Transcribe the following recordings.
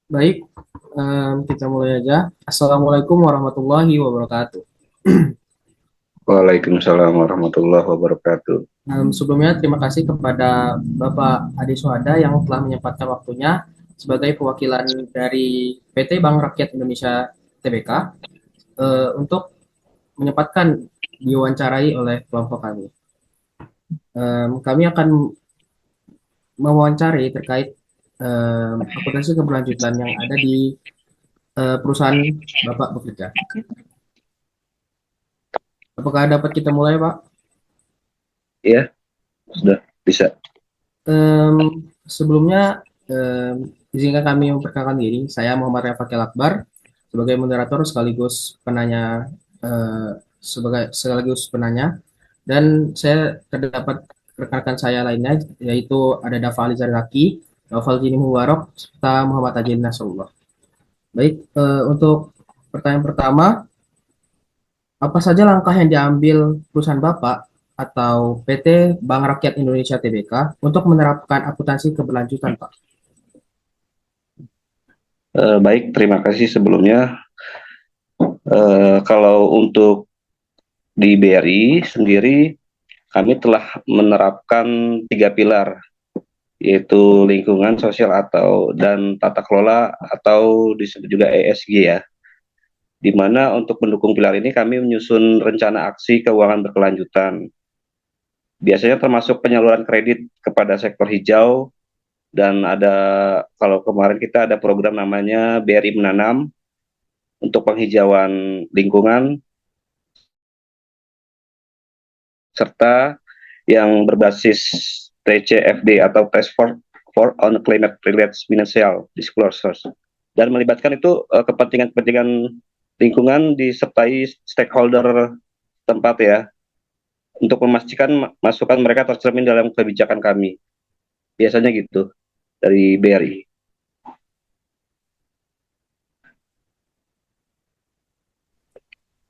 Baik, kita mulai aja. Assalamualaikum warahmatullahi wabarakatuh. Waalaikumsalam warahmatullahi wabarakatuh. Sebelumnya terima kasih kepada Bapak Adi Suhada yang telah menyempatkan waktunya sebagai perwakilan dari PT Bank Rakyat Indonesia Tbk untuk menyempatkan diwawancarai oleh kelompok kami. Kami akan mewawancari terkait akuntansi keberlanjutan yang ada di perusahaan Bapak bekerja. Apakah dapat kita mulai, Pak? Ya, sudah bisa. Sebelumnya, izinkan kami memperkenalkan diri. Saya Muhammad Refakil Akbar sebagai moderator sekaligus penanya, sekaligus penanya. Dan saya terdapat rekan-rekan saya lainnya, yaitu ada Dafa Alizar Zaki, Naufal Jini Mubarok, serta Muhammad Ajin Nasrullah. Baik, untuk pertanyaan pertama, apa saja langkah yang diambil perusahaan Bapak atau PT Bank Rakyat Indonesia Tbk untuk menerapkan akuntansi keberlanjutan, Pak? Baik, terima kasih sebelumnya. Kalau untuk di BRI sendiri, kami telah menerapkan tiga pilar, yaitu lingkungan sosial atau dan tata kelola atau disebut juga ESG ya. Di mana untuk mendukung pilar ini kami menyusun rencana aksi keuangan berkelanjutan. Biasanya termasuk penyaluran kredit kepada sektor hijau dan ada kalau kemarin kita ada program namanya BRI Menanam untuk penghijauan lingkungan, serta yang berbasis TCFD atau Task for on Climate Related Financial Disclosures, dan melibatkan itu kepentingan-kepentingan lingkungan disertai stakeholder tempat ya, untuk memastikan masukan mereka tercermin dalam kebijakan kami. Biasanya gitu dari BRI.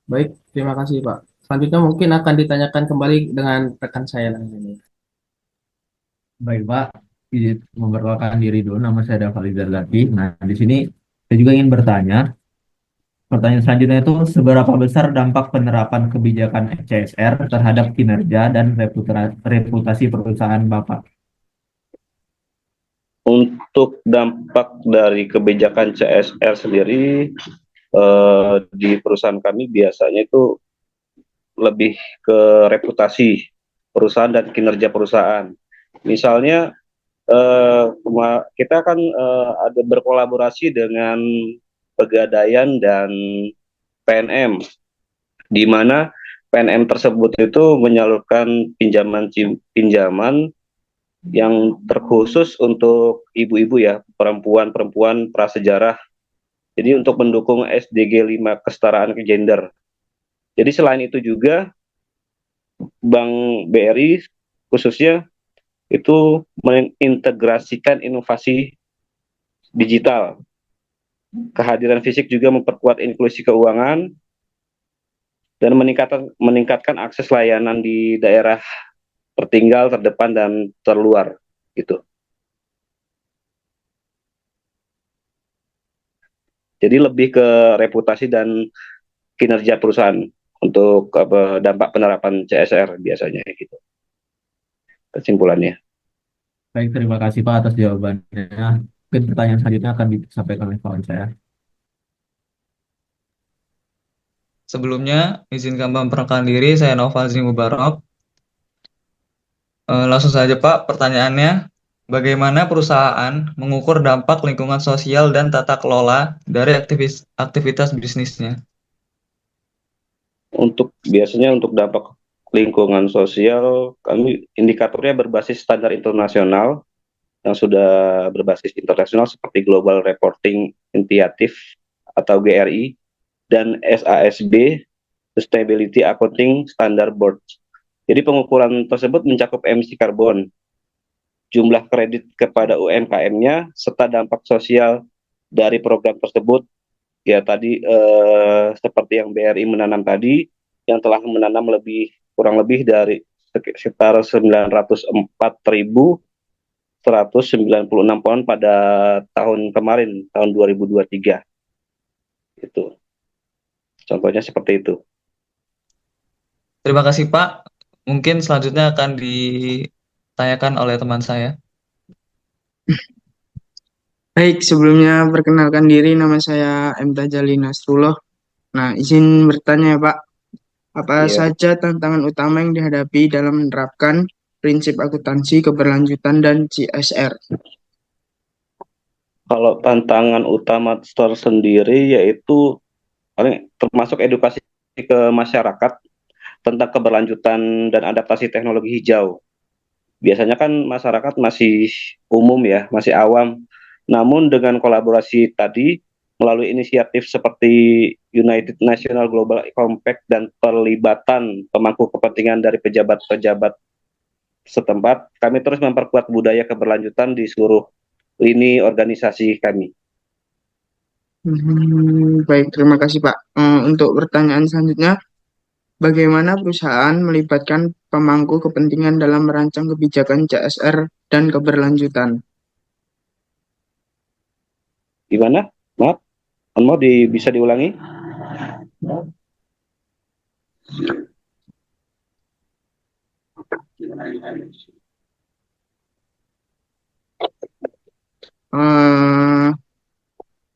Baik, terima kasih Pak. Selanjutnya mungkin akan ditanyakan kembali dengan rekan saya lainnya. Baik, Pak. Izin memperkenalkan diri dulu. Nama saya Dafali Zaki. Nah, di sini saya juga ingin bertanya. Pertanyaan selanjutnya itu seberapa besar dampak penerapan kebijakan CSR terhadap kinerja dan reputasi perusahaan Bapak? Untuk dampak dari kebijakan CSR sendiri, di perusahaan kami biasanya itu lebih ke reputasi perusahaan dan kinerja perusahaan. Misalnya kita kan ada berkolaborasi dengan Pegadaian dan PNM, di mana PNM tersebut itu menyalurkan pinjaman yang terkhusus untuk ibu-ibu ya, perempuan-perempuan prasejarah. Jadi untuk mendukung SDG 5 kesetaraan gender. Jadi selain itu juga Bank BRI khususnya itu mengintegrasikan inovasi digital. Kehadiran fisik juga memperkuat inklusi keuangan dan meningkatkan akses layanan di daerah tertinggal, terdepan dan terluar gitu. Jadi lebih ke reputasi dan kinerja perusahaan untuk dampak penerapan CSR biasanya gitu. Kesimpulannya. Baik, terima kasih Pak atas jawabannya. Mungkin pertanyaan selanjutnya akan disampaikan oleh kawan saya. Sebelumnya, izinkan memperkenalkan diri, saya Naufal Zini Mubarok. Langsung saja Pak, pertanyaannya, bagaimana perusahaan mengukur dampak lingkungan sosial dan tata kelola dari aktivitas bisnisnya? Biasanya untuk dampak lingkungan sosial, kami indikatornya berbasis standar internasional yang sudah berbasis internasional seperti Global Reporting Initiative atau GRI dan SASB Sustainability Accounting Standard Board. Jadi pengukuran tersebut mencakup emisi karbon, jumlah kredit kepada UMKM-nya, serta dampak sosial dari program tersebut. Ya tadi seperti yang BRI menanam tadi, yang telah menanam kurang lebih dari sekitar 904.100 196 pohon pada tahun kemarin, tahun 2023. Itu. Contohnya seperti itu. Terima kasih Pak. Mungkin selanjutnya akan ditanyakan oleh teman saya. Baik, sebelumnya perkenalkan diri, nama saya M. Tajali Nasrullah. Nah, izin bertanya ya Pak, apa Iya. saja tantangan utama yang dihadapi dalam menerapkan prinsip akuntansi keberlanjutan dan CSR? Kalau tantangan utama tersendiri yaitu paling termasuk edukasi ke masyarakat tentang keberlanjutan dan adaptasi teknologi hijau. Biasanya kan masyarakat masih umum ya, masih awam. Namun dengan kolaborasi tadi, melalui inisiatif seperti United National Global Compact dan perlibatan pemangku kepentingan dari pejabat-pejabat setempat, kami terus memperkuat budaya keberlanjutan di seluruh lini organisasi kami. Baik, terima kasih Pak. Untuk pertanyaan selanjutnya, bagaimana perusahaan melibatkan pemangku kepentingan dalam merancang kebijakan CSR dan keberlanjutan? Gimana? Maaf, bisa diulangi? Eh,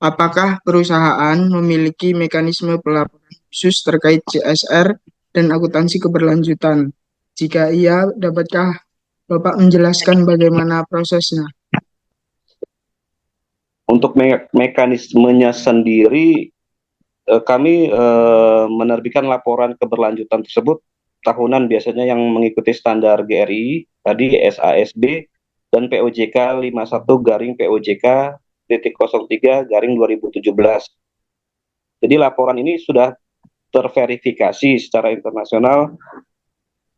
Apakah perusahaan memiliki mekanisme pelaporan khusus terkait CSR dan akuntansi keberlanjutan? Jika iya, dapatkah Bapak menjelaskan bagaimana prosesnya? Untuk mekanismenya sendiri, kami menerbitkan laporan keberlanjutan tersebut tahunan biasanya yang mengikuti standar GRI, tadi SASB, dan POJK 51-POJK-03-2017. Jadi laporan ini sudah terverifikasi secara internasional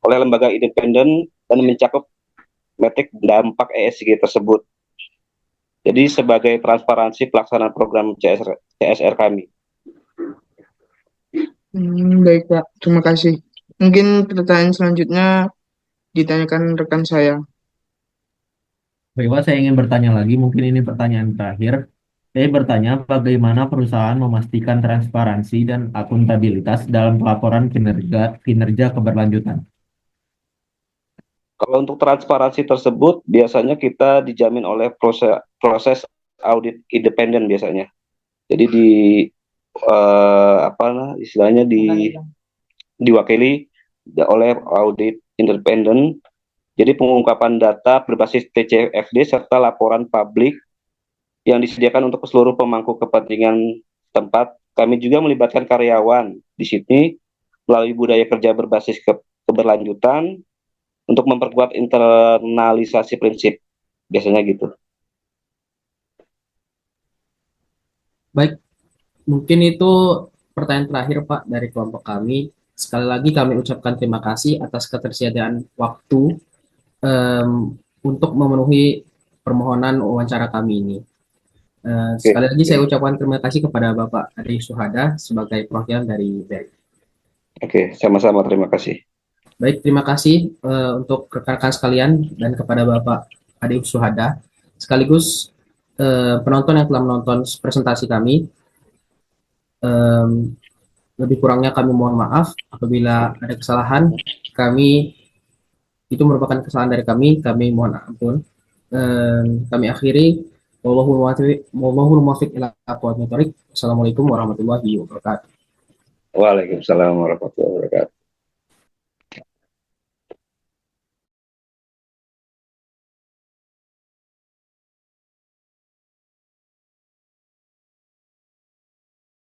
oleh lembaga independen dan mencakup metrik dampak ESG tersebut. Jadi sebagai transparansi pelaksanaan program CSR kami. Baik Pak, terima kasih. Mungkin pertanyaan selanjutnya ditanyakan rekan saya. Baik, Pak, saya ingin bertanya lagi, mungkin ini pertanyaan terakhir. Saya bertanya bagaimana perusahaan memastikan transparansi dan akuntabilitas dalam pelaporan kinerja keberlanjutan. Kalau untuk transparansi tersebut, biasanya kita dijamin oleh proses audit independen biasanya. Jadi istilahnya diwakili oleh audit independen. Jadi pengungkapan data berbasis TCFD serta laporan publik yang disediakan untuk seluruh pemangku kepentingan tempat. Kami juga melibatkan karyawan di sini melalui budaya kerja berbasis keberlanjutan untuk memperkuat internalisasi prinsip. Biasanya gitu. Baik, mungkin itu pertanyaan terakhir Pak dari kelompok kami. Sekali lagi kami ucapkan terima kasih atas ketersediaan waktu untuk memenuhi permohonan wawancara kami ini. Sekali lagi saya ucapkan terima kasih kepada Bapak Ade Suhada sebagai perwakilan dari BEM. Oke, sama-sama, terima kasih. Baik, terima kasih untuk rekan-rekan sekalian dan kepada Bapak Ade Suhada, sekaligus penonton yang telah menonton presentasi kami. Lebih kurangnya kami mohon maaf apabila ada kesalahan. Itu merupakan kesalahan dari kami mohon ampun. Kami akhiri. Wallahul muwaffiq ila aqwamit thoriq. Assalamualaikum warahmatullahi wabarakatuh. Waalaikumsalam warahmatullahi wabarakatuh.